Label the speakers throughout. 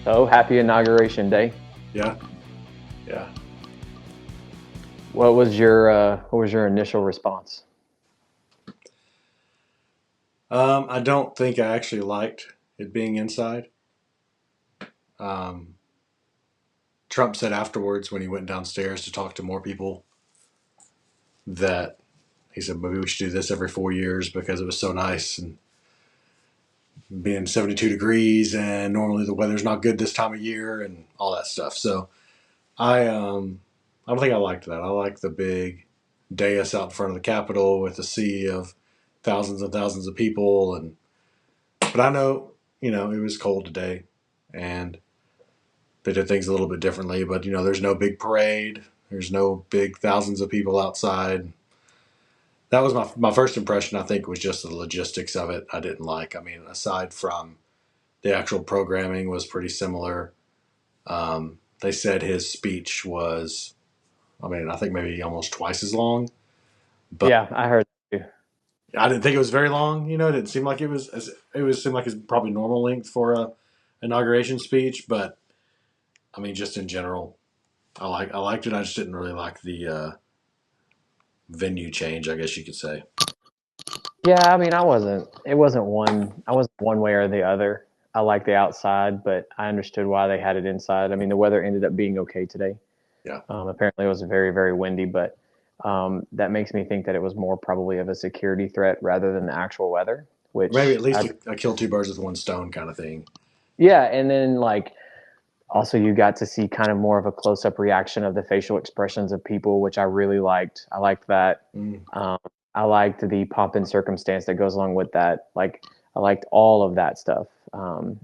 Speaker 1: So happy inauguration day.
Speaker 2: Yeah, yeah.
Speaker 1: What was your initial response?
Speaker 2: I don't think I actually liked it being inside. Um, Trump said afterwards when he went downstairs to talk to more people that he said maybe we should do this every 4 years because it was so nice and being 72 degrees and normally the weather's not good this time of year and all that stuff. So I don't think I liked that. I like the big dais out in front of the Capitol with a sea of thousands and thousands of people and but I know, it was cold today and they did things a little bit differently, but there's no big parade. There's no big thousands of people outside. That was my first impression, I think, was just the logistics of it I didn't like. I mean, aside from the actual programming was pretty similar. They said his speech was, I mean, I think maybe almost twice as long, but
Speaker 1: Yeah, I heard that too.
Speaker 2: I didn't think it was very long. It didn't seem like it seemed like it's probably normal length for a inauguration speech, but I mean, just in general, I liked it. I just didn't really like the venue change, I guess you could say.
Speaker 1: Yeah, I mean, I wasn't one way or the other. I like the outside, but I understood why they had it inside. I mean, the weather ended up being okay today.
Speaker 2: Yeah,
Speaker 1: Apparently, it was very, very windy, but that makes me think that it was more probably of a security threat rather than the actual weather.
Speaker 2: or maybe at
Speaker 1: Which,
Speaker 2: least a kill two birds with one stone kind of thing.
Speaker 1: yeah, and then like also you got to see kind of more of a close-up reaction of the facial expressions of people, which I really liked. I liked that.
Speaker 2: Mm,
Speaker 1: Um, I liked the pomp and circumstance that goes along with that. Like I liked all of that stuff.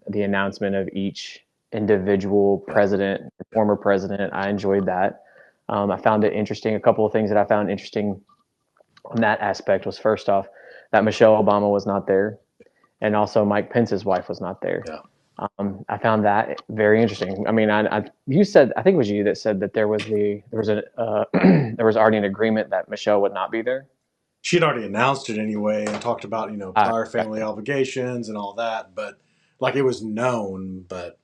Speaker 1: The announcement of each individual
Speaker 2: yeah,
Speaker 1: president,
Speaker 2: yeah,
Speaker 1: former president. I enjoyed that. I found it interesting. A couple of things that I found interesting on that aspect was first off that Michelle Obama was not there, and also Mike Pence's wife was not there.
Speaker 2: yeah.
Speaker 1: I found that very interesting. I mean, you said, I think it was you that said that there was already an agreement that Michelle would not be there.
Speaker 2: She'd already announced it anyway and talked about
Speaker 1: Ah,
Speaker 2: prior family obligations and all that, but like it was known. But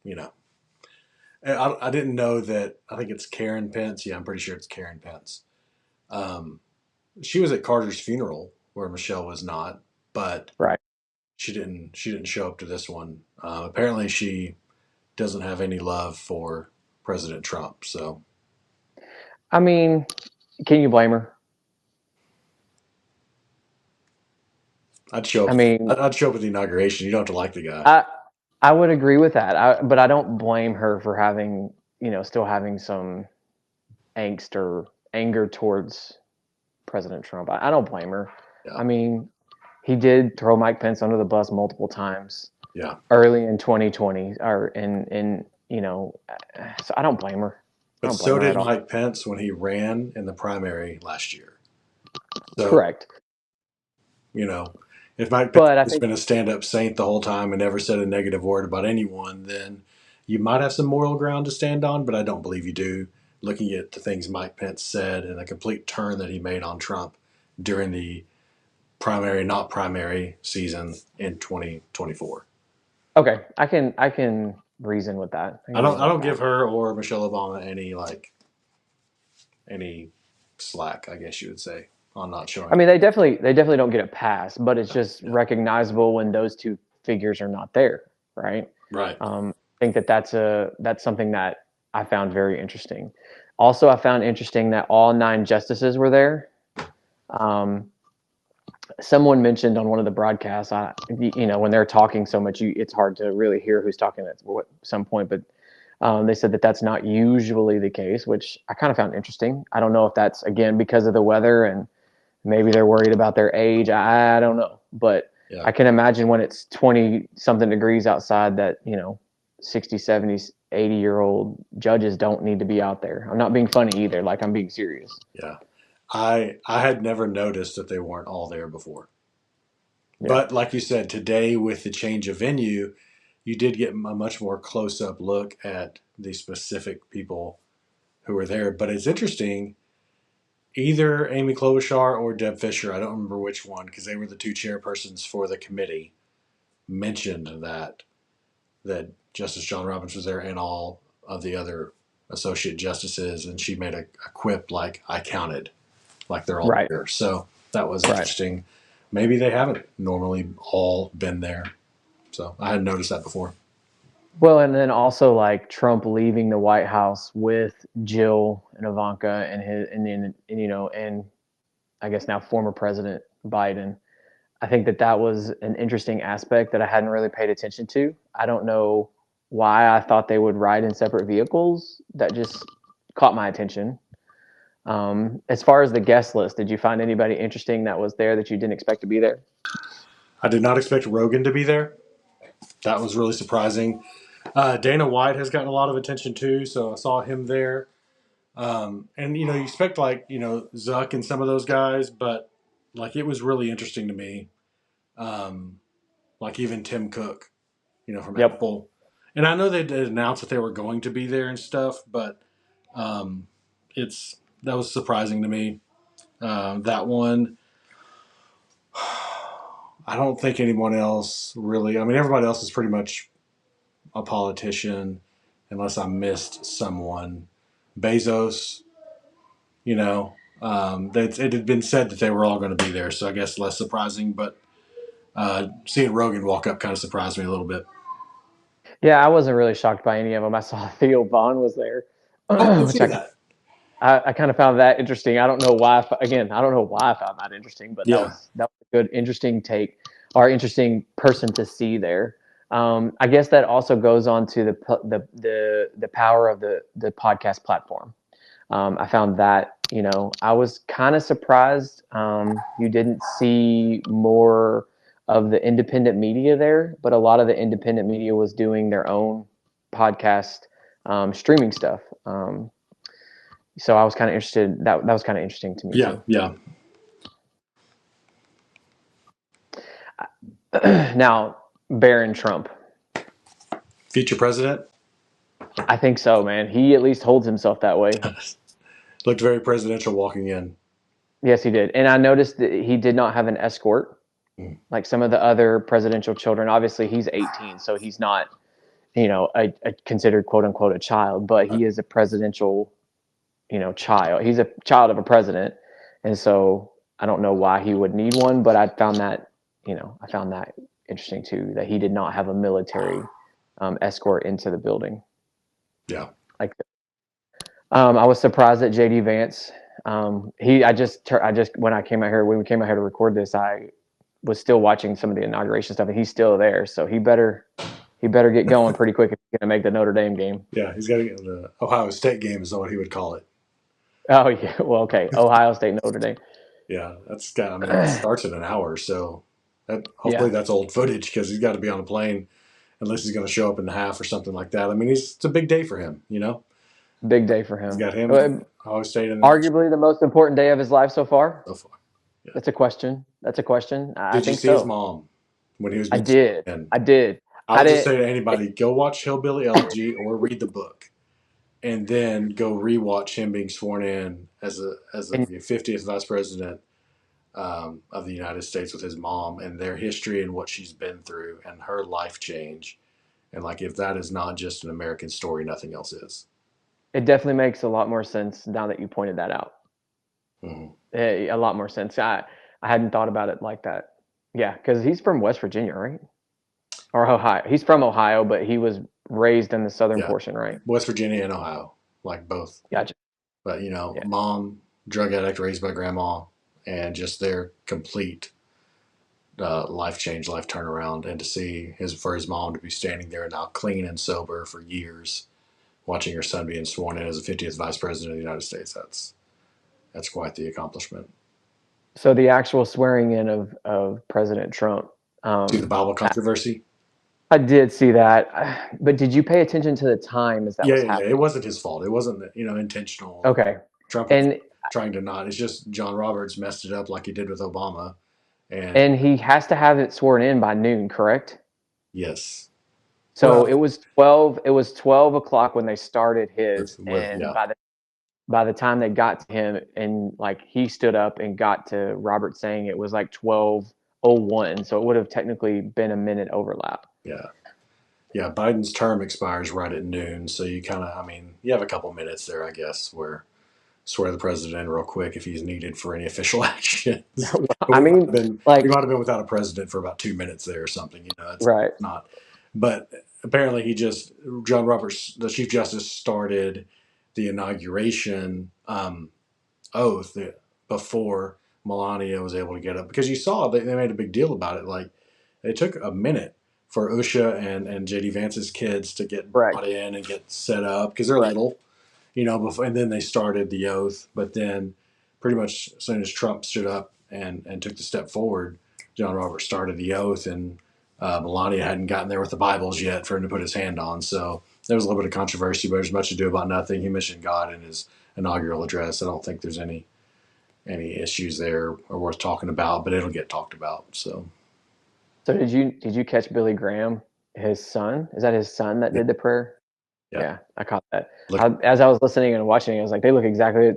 Speaker 2: you know, I didn't know that. I think it's Karen Pence. Yeah, I'm pretty sure it's Karen Pence. Um, she was at Carter's funeral where Michelle was not, but
Speaker 1: right.
Speaker 2: she didn't show up to this one. Apparently, she doesn't have any love for President Trump. So
Speaker 1: I mean, can you blame her?
Speaker 2: I'd show
Speaker 1: I
Speaker 2: up.
Speaker 1: mean,
Speaker 2: I'd show up at the inauguration. You don't have to like the guy.
Speaker 1: I I would agree with that. But I don't blame her for having, still having some angst or anger towards President Trump. I don't blame her.
Speaker 2: Yeah,
Speaker 1: I mean, he did throw Mike Pence under the bus multiple times
Speaker 2: yeah.
Speaker 1: early in 2020 or in so I don't blame her. I
Speaker 2: But
Speaker 1: don't blame
Speaker 2: so
Speaker 1: her at
Speaker 2: did
Speaker 1: all.
Speaker 2: Mike Pence when he ran in the primary last year. So
Speaker 1: Correct.
Speaker 2: you know, if Mike Pence
Speaker 1: But I
Speaker 2: has
Speaker 1: think
Speaker 2: been a stand-up saint the whole time and never said a negative word about anyone, then you might have some moral ground to stand on. But I don't believe you do. Looking at the things Mike Pence said and the complete turn that he made on Trump during the primary, not primary season in 2024.
Speaker 1: okay, I can reason with that. I can
Speaker 2: I
Speaker 1: reason with
Speaker 2: don't give
Speaker 1: that.
Speaker 2: her or Michelle Obama any slack, I guess you would say, on not
Speaker 1: I
Speaker 2: showing up.
Speaker 1: mean, they definitely don't get a pass, but it's just
Speaker 2: Yeah.
Speaker 1: recognizable when those two figures are not there, right?
Speaker 2: Right.
Speaker 1: I think that that's something that I found very interesting. Also, I found interesting that all nine justices were there. Um, Someone mentioned on one of the broadcasts, when they're talking so much, it's hard to really hear who's talking at some point. But they said that that's not usually the case, which I kind of found interesting. I don't know if that's again because of the weather and maybe they're worried about their age. I don't know, but
Speaker 2: Yeah.
Speaker 1: I can imagine when it's 20 something degrees outside that 60, 70, 80-year-old judges don't need to be out there. I'm not being funny either. Like I'm being serious.
Speaker 2: Yeah. I had never noticed that they weren't all there before.
Speaker 1: Yeah.
Speaker 2: But like you said, today with the change of venue, you did get a much more close up look at the specific people who were there. But it's interesting, either Amy Klobuchar or Deb Fisher, I don't remember which one, because they were the two chairpersons for the committee, mentioned that Justice John Roberts was there, and all of the other associate justices, and she made a quip like, "I counted," like they're all
Speaker 1: Right.
Speaker 2: there. So that was
Speaker 1: Right.
Speaker 2: interesting. Maybe they haven't normally all been there. So I hadn't noticed that before.
Speaker 1: Well, and then also like Trump leaving the White House with Jill and Ivanka and his and you know and I guess now former President Biden. I think that that was an interesting aspect that I hadn't really paid attention to. I don't know why I thought they would ride in separate vehicles. That just caught my attention. As far as the guest list, did you find anybody interesting that was there that you didn't expect to be there?
Speaker 2: I did not expect Rogan to be there. That was really surprising. Dana White has gotten a lot of attention too, so I saw him there. And you expect like Zuck and some of those guys, but like it was really interesting to me. Um, like even Tim Cook, from
Speaker 1: Yep.
Speaker 2: Apple, and I know they did announce that they were going to be there and stuff, but um, it's that was surprising to me. That one, I don't think anyone else really. I mean, everybody else is pretty much a politician, unless I missed someone. Bezos, it had been said that they were all going to be there, so I guess less surprising. But seeing Rogan walk up kind of surprised me a little bit.
Speaker 1: Yeah, I wasn't really shocked by any of them. I saw Theo Vaughn was there,
Speaker 2: Oh, I didn't
Speaker 1: which
Speaker 2: see that.
Speaker 1: I kind of found that interesting. I don't know why. Again, I don't know why I found that interesting, but
Speaker 2: Yeah,
Speaker 1: that was a good, interesting take or interesting person to see there. I guess that also goes on to the power of the podcast platform. I found that I was kind of surprised you didn't see more of the independent media there, but a lot of the independent media was doing their own podcast streaming stuff. So I was kind of interested. That was kind of interesting to me
Speaker 2: yeah,
Speaker 1: too.
Speaker 2: yeah.
Speaker 1: Now, Barron Trump,
Speaker 2: Future president
Speaker 1: I think so, man. He at least holds himself that way.
Speaker 2: looked very presidential walking in.
Speaker 1: Yes, he did. And I noticed that he did not have an escort
Speaker 2: Mm.
Speaker 1: like some of the other presidential children. Obviously, he's 18, so he's not, a considered quote unquote a child, but he is a presidential, child. He's a child of a president, and so I don't know why he would need one, but I found that interesting too that he did not have a military escort into the building.
Speaker 2: Yeah,
Speaker 1: Like, I was surprised that JD Vance. I just when we came out here to record this, I was still watching some of the inauguration stuff, and he's still there. So he better get going pretty quick if he's going to make the Notre Dame game.
Speaker 2: yeah. He's got to get the Ohio State game is what he would call it.
Speaker 1: Oh yeah, well okay, Ohio State, Notre Dame.
Speaker 2: Yeah, that's got. I mean, it starts in an hour, so hopefully
Speaker 1: Yeah,
Speaker 2: that's old footage because he's got to be on a plane unless he's going to show up in the half or something like that. I mean, it's a big day for him.
Speaker 1: big day for
Speaker 2: He's
Speaker 1: him.
Speaker 2: got him, Ohio State, and
Speaker 1: Arguably the most important day of his life so far.
Speaker 2: so far. Yeah.
Speaker 1: That's a question. That's a question. I
Speaker 2: Did you
Speaker 1: think
Speaker 2: see his
Speaker 1: so.
Speaker 2: mom when he was
Speaker 1: I
Speaker 2: being sworn
Speaker 1: did.
Speaker 2: in?
Speaker 1: I did.
Speaker 2: I
Speaker 1: I
Speaker 2: would just
Speaker 1: didn't.
Speaker 2: say to anybody, go watch Hillbilly Elegy or read the book, and then go rewatch him being sworn in as
Speaker 1: And
Speaker 2: the 50th vice president of the United States with his mom and their history and what she's been through and her life change. And like, if that is not just an American story, nothing else is.
Speaker 1: it definitely makes a lot more sense now that you pointed that out.
Speaker 2: Mm-hmm.
Speaker 1: A lot more sense. I hadn't thought about it like that. Yeah, because he's from West Virginia, right? Or Ohio. He's from Ohio, but he was raised in the southern
Speaker 2: Yeah,
Speaker 1: portion, right?
Speaker 2: West Virginia and Ohio, like both.
Speaker 1: Gotcha.
Speaker 2: But
Speaker 1: Yeah.
Speaker 2: mom, drug addict, raised by grandma, and just their complete life change, life turnaround, and to see his mom to be standing there now clean and sober for years, watching her son being sworn in as the 50th vice president of the United States. That's quite the accomplishment.
Speaker 1: So the actual swearing in of President Trump.
Speaker 2: See the
Speaker 1: Um,
Speaker 2: Bible
Speaker 1: I,
Speaker 2: controversy?
Speaker 1: I did see that, but did you pay attention to the time as that
Speaker 2: Yeah,
Speaker 1: was
Speaker 2: yeah, yeah. It
Speaker 1: happening?
Speaker 2: wasn't his fault. It wasn't intentional.
Speaker 1: Okay,
Speaker 2: Trump was
Speaker 1: and
Speaker 2: trying to not. It's just John Roberts messed it up like he did with Obama. And
Speaker 1: he has to have it sworn in by noon, correct?
Speaker 2: yes,
Speaker 1: So
Speaker 2: well,
Speaker 1: 12. It was 12 o'clock when they started his,
Speaker 2: with
Speaker 1: and
Speaker 2: yeah,
Speaker 1: by the time they got to him and like he stood up and got to Robert saying it was like 12:01, so it would have technically been a minute overlap.
Speaker 2: yeah. Yeah, Biden's term expires right at noon, so you kind of, I mean, you have a couple minutes there, I guess, where swear the president in real quick if he's needed for any official actions. But
Speaker 1: I mean,
Speaker 2: we
Speaker 1: like,
Speaker 2: might have been without a president for about 2 minutes there or something. You know, it's
Speaker 1: right,
Speaker 2: not. But apparently, John Roberts, the Chief Justice, started the inauguration oath before Melania was able to get up because you saw they made a big deal about it. Like it took a minute for Usha and JD Vance's kids to get brought
Speaker 1: correct,
Speaker 2: in and get set up because they're
Speaker 1: correct.
Speaker 2: little, you know. Before, and then they started the oath. But then, pretty much as soon as Trump stood up and took the step forward, John Roberts started the oath, and Melania hadn't gotten there with the Bibles yet for him to put his hand on. So there was a little bit of controversy, but there's much ado about nothing. He mentioned God in his inaugural address. I don't think there's any issues there are worth talking about, but it'll get talked about. So
Speaker 1: So did you catch Billy Graham, his son? Is that his son that
Speaker 2: yeah,
Speaker 1: did the prayer?
Speaker 2: yeah.
Speaker 1: Yeah, I caught that.
Speaker 2: Look
Speaker 1: As I was listening and watching, I was like,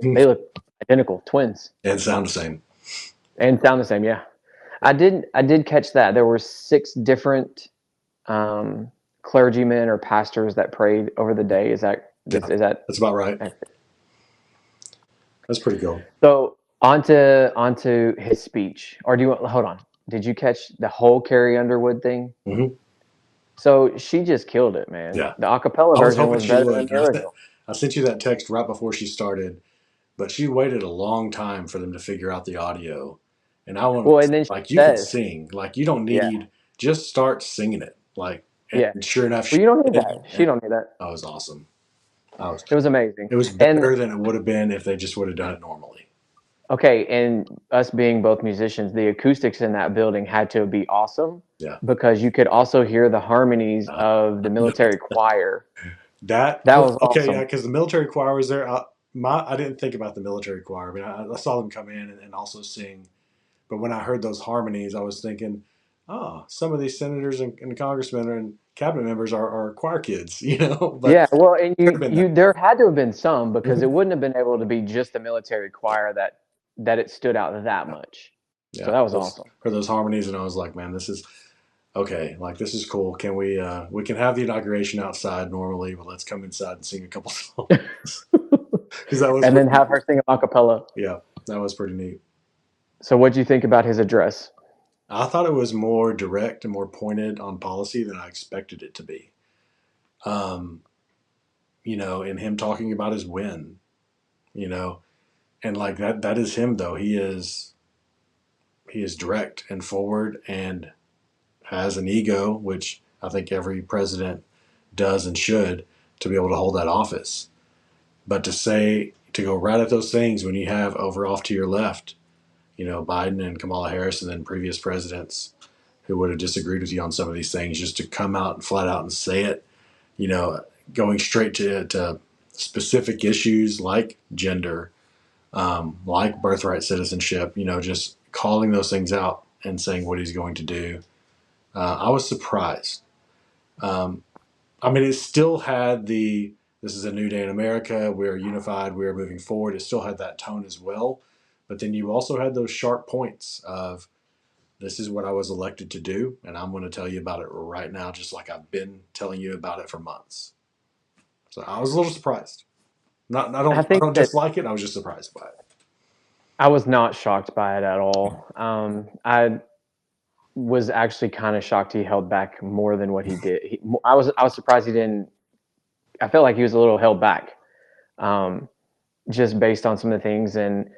Speaker 2: and
Speaker 1: they look identical, twins,
Speaker 2: sound the same.
Speaker 1: and sound the same. Yeah, I did catch that. There were six different um, clergymen or pastors that prayed over the day.
Speaker 2: Yeah,
Speaker 1: Is that
Speaker 2: that's about right. That's pretty cool.
Speaker 1: so? Onto his speech, or do you want? Hold on. Did you catch the whole Carrie Underwood thing?
Speaker 2: Hmm.
Speaker 1: So she just killed it, man.
Speaker 2: Yeah,
Speaker 1: The acapella
Speaker 2: I was
Speaker 1: version
Speaker 2: hoping
Speaker 1: was
Speaker 2: she
Speaker 1: better than
Speaker 2: would.
Speaker 1: the original.
Speaker 2: I sent you that text right before she started, but she waited a long time for them to figure out the audio. And I want
Speaker 1: Well, and then she
Speaker 2: like you can
Speaker 1: says,
Speaker 2: sing, like you don't
Speaker 1: "Yeah,
Speaker 2: need just start singing it. Like
Speaker 1: yeah."
Speaker 2: and sure enough,
Speaker 1: Well,
Speaker 2: she
Speaker 1: you don't need
Speaker 2: did,
Speaker 1: that. She
Speaker 2: and
Speaker 1: don't need that.
Speaker 2: that was awesome. I was
Speaker 1: It was amazing.
Speaker 2: It was
Speaker 1: And
Speaker 2: better than it would have been if they just would have done it normally.
Speaker 1: okay, and us being both musicians, the acoustics in that building had to be awesome
Speaker 2: Yeah.
Speaker 1: because you could also hear the harmonies
Speaker 2: Uh,
Speaker 1: of the military choir.
Speaker 2: that
Speaker 1: That was
Speaker 2: okay, yeah,
Speaker 1: awesome.
Speaker 2: because the military choir was there. I didn't think about the military choir. I mean, I saw them come in and also sing, but when I heard those harmonies, I was thinking, oh, some of these senators and congressmen and cabinet members are choir kids, you know. But
Speaker 1: Yeah, well, and
Speaker 2: could have been that.
Speaker 1: you there had to have been some because it
Speaker 2: Mhm.
Speaker 1: wouldn't have been able to be just the military choir that it stood out that
Speaker 2: Yeah,
Speaker 1: much. So
Speaker 2: yeah.
Speaker 1: that was
Speaker 2: Those
Speaker 1: awesome.
Speaker 2: heard those harmonies, and I was like, man, this is okay. Like this is cool. Can we can have the inauguration outside normally, but let's come inside and sing a couple songs because that was
Speaker 1: And then
Speaker 2: pretty.
Speaker 1: have her sing a cappella.
Speaker 2: Yeah, that was pretty neat.
Speaker 1: So what do you think about his address?
Speaker 2: I thought it was more direct and more pointed on policy than I expected it to be. Um, you know, and him talking about his win, you know, and like that is him though. He is direct and forward and has an ego, which I think every president does and should to be able to hold that office. But to go right at those things when you have over off to your left, you know, Biden and Kamala Harris and then previous presidents who would have disagreed with you on some of these things, just to come out and flat out and say it, you know, going straight to specific issues like gender, like birthright citizenship, you know, just calling those things out and saying what he's going to do. I was surprised. Um, I mean, it still had this is a new day in America. We're unified. We're moving forward. It still had that tone as well. But then you also had those sharp points of this is what I was elected to do, and I'm going to tell you about it right now, just like I've been telling you about it for months. So I was a little surprised. Not
Speaker 1: I
Speaker 2: I
Speaker 1: think
Speaker 2: don't
Speaker 1: that
Speaker 2: dislike it. I was just surprised by it.
Speaker 1: I was not shocked by it at all. I was actually kind of shocked he held back more than what he did. I was surprised he didn't. I felt like he was a little held back, um, just based on some of the things and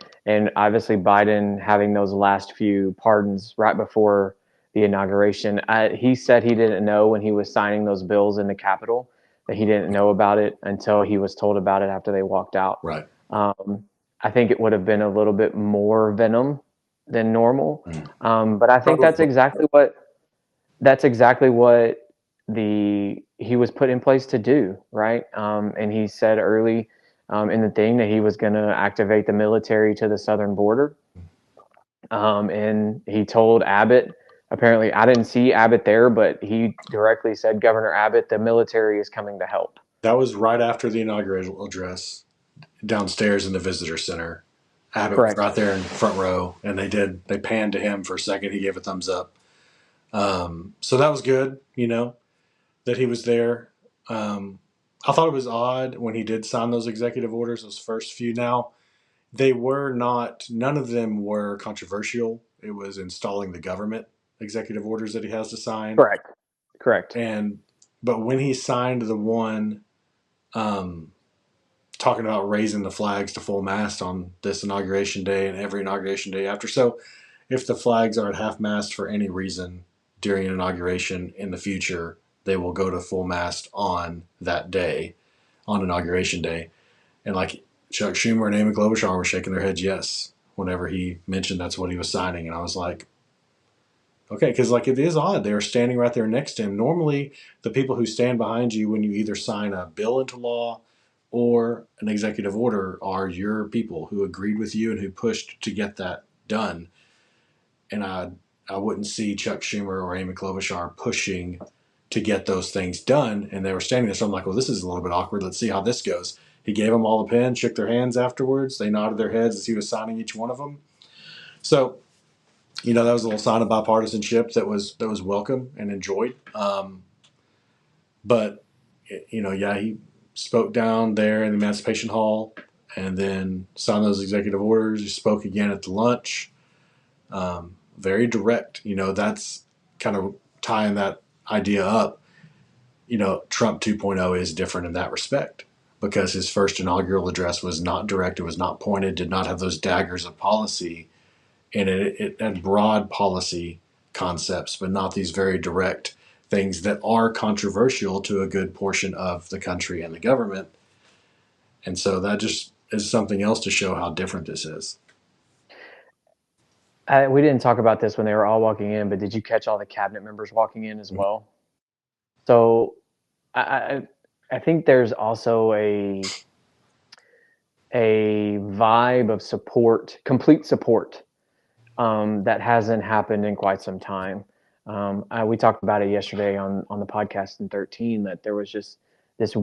Speaker 1: obviously Biden having those last few pardons right before the inauguration. He said he didn't know when he was signing those bills in the Capitol that he didn't know about it until he was told about it after they walked out.
Speaker 2: Right.
Speaker 1: Um, I think it would have been a little bit more venom than normal,
Speaker 2: Mm.
Speaker 1: but I think
Speaker 2: Probably.
Speaker 1: that's exactly what the he was put in place to do, right? And he said early in the thing that he was going to activate the military to the southern border. And he told Abbott, apparently, I didn't see Abbott there, but he directly said, Governor Abbott, the military is coming to help.
Speaker 2: That was right after the inaugural address downstairs in the visitor center. Abbott was
Speaker 1: Correct.
Speaker 2: right there in front row, and they panned to him for a second. He gave a thumbs up. So that was good, you know. that he was there. Um, I thought it was odd when he did sign those executive orders, those first few. Now, they were not, none of them were controversial. It was installing the government executive orders that he has to sign.
Speaker 1: Correct. Correct.
Speaker 2: And, but when he signed the one um, talking about raising the flags to full mast on this inauguration day and every inauguration day after. So if the flags are at half mast for any reason during an inauguration in the future, they will go to full mast on that day, on inauguration day. And like Chuck Schumer and Amy Klobuchar were shaking their heads yes whenever he mentioned that's what he was signing. And I was like, okay, because like it is odd. They're standing right there next to him. Normally, the people who stand behind you when you either sign a bill into law or an executive order are your people who agreed with you and who pushed to get that done. And I wouldn't see Chuck Schumer or Amy Klobuchar pushing to get those things done. And they were standing there. So I'm like, well, this is a little bit awkward. Let's see how this goes. He gave them all a pen, shook their hands afterwards. They nodded their heads as he was signing each one of them. So that was a little sign of bipartisanship that was welcome and enjoyed. But yeah, he spoke down there in the Emancipation Hall, and then signed those executive orders. He spoke again at the lunch. Very direct. That's kind of tying that idea up. Trump 2.0 is different in that respect because his first inaugural address was not direct. It was not pointed. Did not have those daggers of policy and it had broad policy concepts, but not these very direct things that are controversial to a good portion of the country and the government. And so that just is something else to show how different this is.
Speaker 1: We didn't talk about this when they were all walking in, but did you catch all the cabinet members walking in as well? So I I think there's also a vibe of support, complete support, that hasn't happened in quite some time. We talked about it yesterday on the podcast in 13 that there was just there's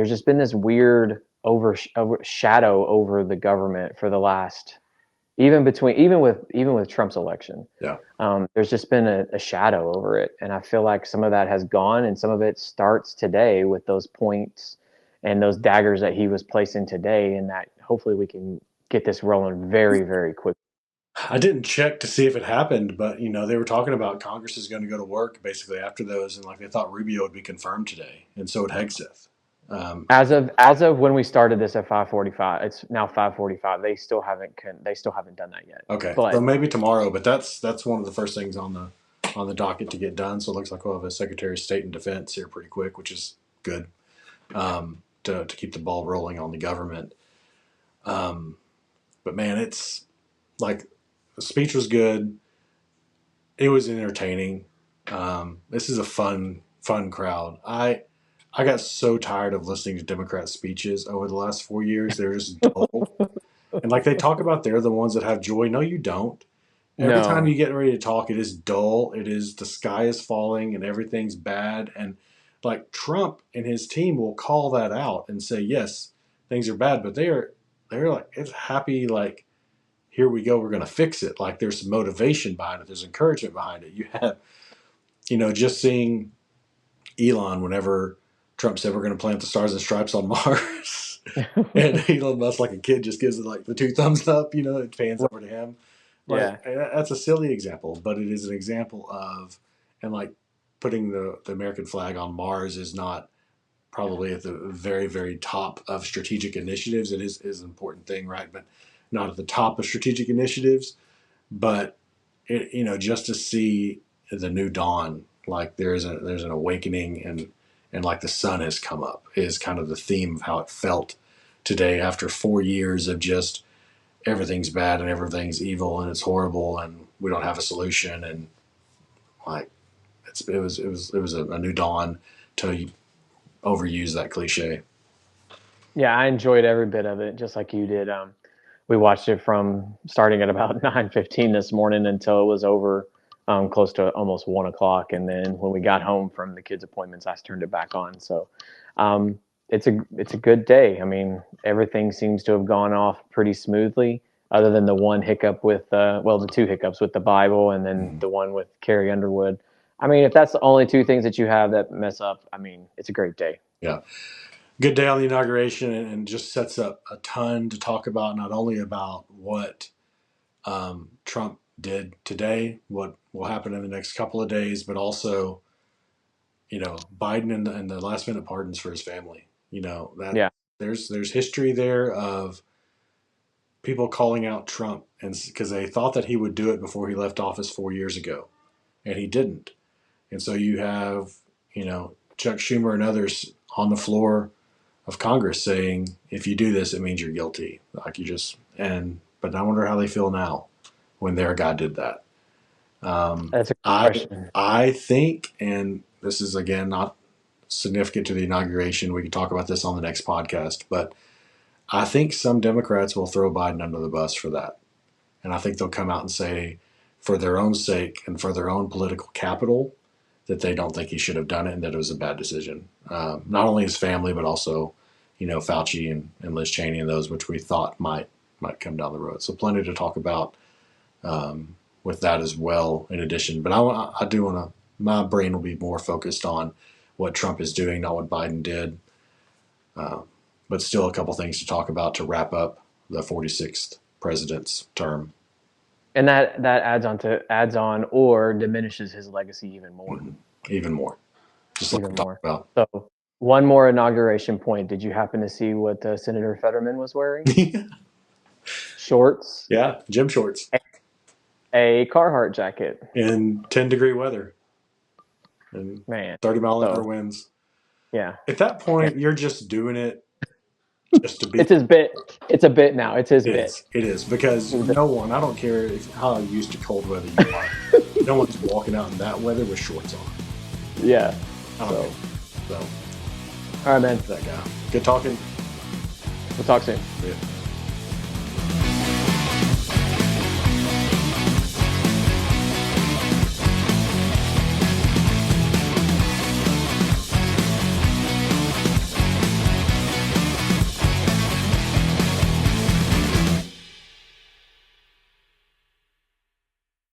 Speaker 1: just been this weird overshadow over the government for the last even with Trump's election.
Speaker 2: Yeah.
Speaker 1: There's just been a shadow over it, and I feel like some of that has gone, and some of it starts today with those points and those daggers that he was placing today, and that hopefully we can get this rolling very, very quick.
Speaker 2: I didn't check to see if it happened, but they were talking about Congress is going to go to work basically after those, and like they thought Rubio would be confirmed today, and so would Hegseth. Um,
Speaker 1: As of when we started this at 5:45, it's now 5:45. They still haven't done that yet.
Speaker 2: okay, so
Speaker 1: But
Speaker 2: maybe tomorrow, but that's one of the first things on the docket to get done. So it looks like we'll have a Secretary of State and Defense here pretty quick, which is good to keep the ball rolling on the government. Um, but man, it's like the speech was good. It was entertaining. This is a fun crowd. I got so tired of listening to Democrat speeches over the last 4 years. They're just dull. And like they talk about they're the ones that have joy. No, you don't. Every time
Speaker 1: no,
Speaker 2: you get ready to talk, it is dull. It is the sky is falling and everything's bad. And like Trump and his team will call that out and say, yes, things are bad, but they're like it's happy, like here we go, we're gonna fix it. Like there's some motivation behind it, there's encouragement behind it. You have, just seeing Elon whenever Trump said we're gonna plant the stars and stripes on Mars. And Elon Musk, like a kid, just gives it like the two thumbs up, it pans over to him.
Speaker 1: yeah,
Speaker 2: Like that's a silly example, but it is an example of, and like putting the American flag on Mars is not probably at the very very top of strategic initiatives. It is an important thing, right? But not at the top of strategic initiatives. But just to see the new dawn, like there's an awakening and like the sun has come up is kind of the theme of how it felt today after 4 years of just everything's bad and everything's evil and it's horrible and we don't have a solution and like it was a new dawn to overuse that cliche.
Speaker 1: yeah. I enjoyed every bit of it, just like you did. We watched it from starting at about 9:15 this morning until it was over, close to almost 1 o'clock. And then when we got home from the kids' appointments, I turned it back on. So it's a good day. I mean, everything seems to have gone off pretty smoothly, other than the one hiccup with the two hiccups with the Bible, and then
Speaker 2: Mm.
Speaker 1: the one with Carrie Underwood. I mean, if that's the only two things that you have that mess up, I mean, it's a great day.
Speaker 2: Yeah. Good day on the inauguration, and just sets up a ton to talk about, not only about what Trump did today, what will happen in the next couple of days, but also, Biden and the last minute pardons for his family. That
Speaker 1: Yeah.
Speaker 2: there's history there of people calling out Trump, and because they thought that he would do it before he left office 4 years ago, and he didn't. And so you have, Chuck Schumer and others on the floor of Congress saying, if you do this, it means you're guilty. Like, but I wonder how they feel now when their guy did that.
Speaker 1: That's a good
Speaker 2: I
Speaker 1: question.
Speaker 2: I think, and this is again not significant to the inauguration. We can talk about this on the next podcast, but I think some Democrats will throw Biden under the bus for that, and I think they'll come out and say, for their own sake and for their own political capital, that they don't think he should have done it and that it was a bad decision. Not only his family, but also, Fauci and Liz Cheney and those, which we thought might come down the road. So plenty to talk about with that as well. In addition, but I do want to. My brain will be more focused on what Trump is doing, not what Biden did. But still, a couple things to talk about to wrap up the 46th president's term.
Speaker 1: And that adds on or diminishes his legacy even more.
Speaker 2: Even more. Just like we
Speaker 1: Even
Speaker 2: talked
Speaker 1: more.
Speaker 2: about.
Speaker 1: So one more inauguration point. Did you happen to see what Senator Fetterman was wearing? Shorts,
Speaker 2: Yeah, gym shorts
Speaker 1: a Carhartt jacket.
Speaker 2: in 10-degree weather and
Speaker 1: Man.
Speaker 2: 30-mile-an-hour
Speaker 1: So
Speaker 2: winds.
Speaker 1: yeah.
Speaker 2: At that point, you're just doing it just to be.
Speaker 1: It's his bit. It's a bit now. It's his
Speaker 2: It
Speaker 1: bit.
Speaker 2: is. It is because no one. I don't care how used to cold weather you are. No one's walking out in that weather with shorts on.
Speaker 1: Yeah.
Speaker 2: I don't
Speaker 1: So,
Speaker 2: care. So
Speaker 1: all right, man.
Speaker 2: that guy. Good talking.
Speaker 1: We'll talk soon.
Speaker 2: Yeah.